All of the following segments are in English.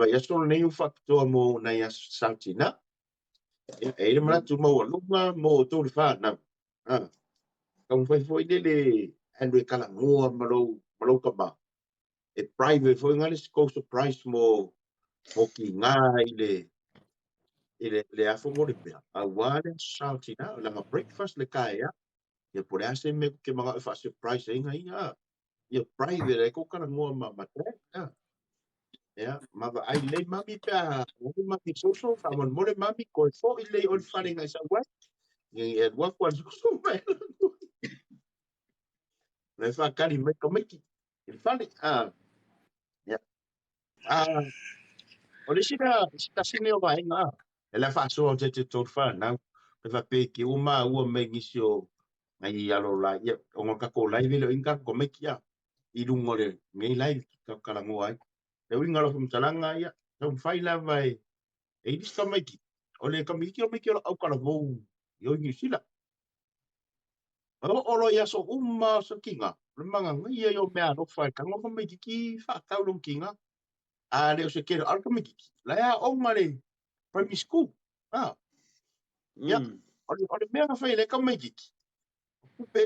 ia so nei u faktoa mo na ia sautina e le manatu mo lunga mo to le fa na kau foi le ando e kala ngoa malo ka ba e private foi ngale ko surprise mo ki nga le afo mo le pea a wale sautina la breakfast le kaya ia por ase me ke mga fa surprise inga ia private e ko kala ngoa ma ya ma ai le mami pa mami social fa mon mole mami ko fo ile on fare ngai sa wa e wa kwa so me le fa kali me ko me ki il fale ya o le sita sine o vai nga e la fa so te to fa na pe fa pe ki uma me ngisio ai alo la ya o ka ko lai velo inga ko me ki ya i lungole ngai lai ka kala ngo ai e winga lo mtalanga ya so fai la vai e dis ka mai ki o le ka mi ki o me ki o kala vo yo ni sila o lo ya so so kinga le manga ngai yo me ano fai ka ngo me ki fa ka lo kinga a le o se ke al ka me ki la ya o mare primary school ya o le me fa le ka me ki pe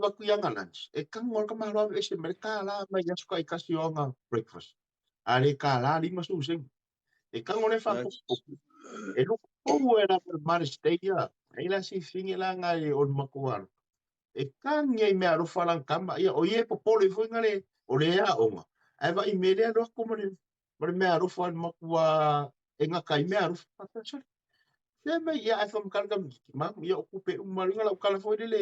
va ku yang lunch e ka ngol ka ma lo e se merka la ma ya so ka si o nga breakfast a le ka la li ma su se e ka ngol e fa e lo ko era per mar stadia e la si finge la nga e on makuar e ka ngai me aro falan kama ia o ye popolo foi ngale o le a onga ai va i mele ro ko me aro fan makua e nga kai me aro fa se me ia ai fam kan kam ma ia okupe mal ngala kala foi le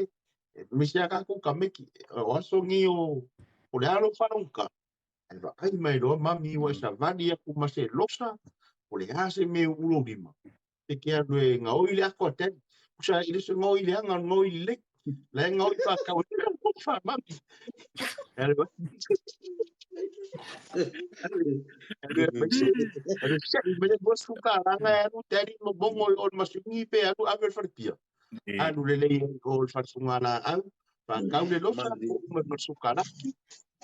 mi sia ka ku kameki o so ngi o le aro fanunka ai va ai mai ro mami wa sa vadi ku ma se losa o le ase me ulo lima te ke ando e nga o ile ako te usa ile so ngo ile nga ngo ile le ngo i fa ka o fa mami ele va ele se me le bos ka la nga no te ri mo bongo o masungi pe anu aver farpia anu le le o fa sunga la au fa ka le losa o me masuka la ki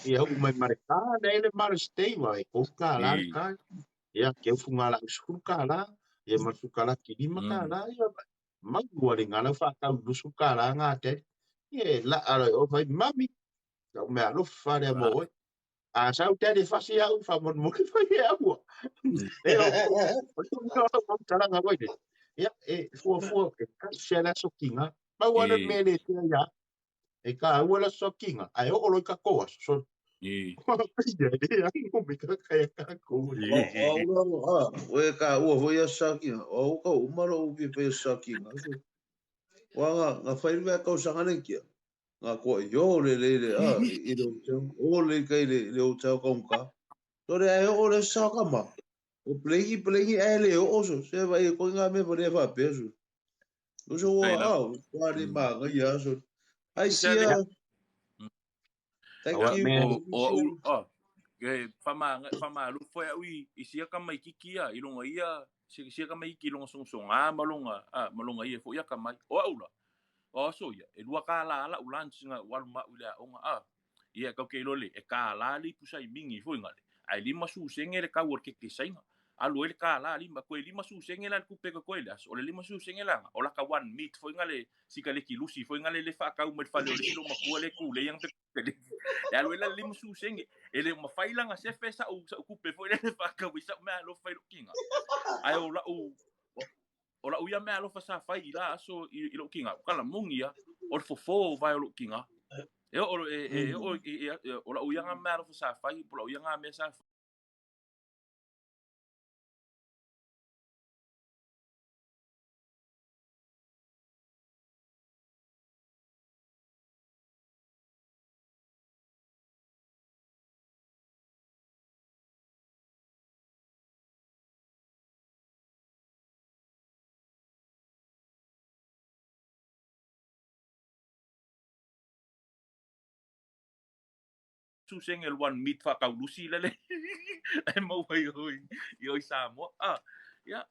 ia o me mareka le le mar stay wa e ko ka la ka ia ke funga la suka la ia masuka la ki di maka la ia magua le ngala fa ka lu suka la nga te ia la o vai mami o me alo fa le mo a sa u te de fa si au fa mon mo ki fa ia u e o no tala nga vai ia e fu e ka se la sokinga ma wana me le te ia e ka wala sokinga ai o lo ka ko so ia de ai mo me ka ka ko o ka o vo ia sakinga o ka umaro u ki pe sakinga wa nga fai me ka usanga kia nga ko yo le i do o le kai le o tau ka to le ai o le sakama o plegi ai le o so se vai ko nga me po le fa peso o so wa le ma nga ia so ai sia thank you ke fama lu foi ui isia ka mai kikia i longa ia sia ka mai ki longa songa malonga ia fo ia ka mai o aula o so ia e lua ka la ulan singa wal ma ula onga ia ka ke lole e ka la li pusai mingi foi ngale ai lima su sengele ka work ke sainga alu ele ka la lima ko lima su sengela ku pe ko ele o le lima su sengela o la ka one meat foi ngale sika le ki lusi foi ngale le fa ka u me fa le silo ma ku le ku le yang pe ya lu ele lima su senge ele ma faila nga se fesa u ku pe foi le fa ka wisa ma lo fa kinga ai o la uia me lo fa sa fai la so i lo kinga kala mungia o fofo vai lo kinga o la uia nga me lo fa sa fai po la uia nga me sa su seng el one meat fa ka lusi le e mo vai hoi Samoa ya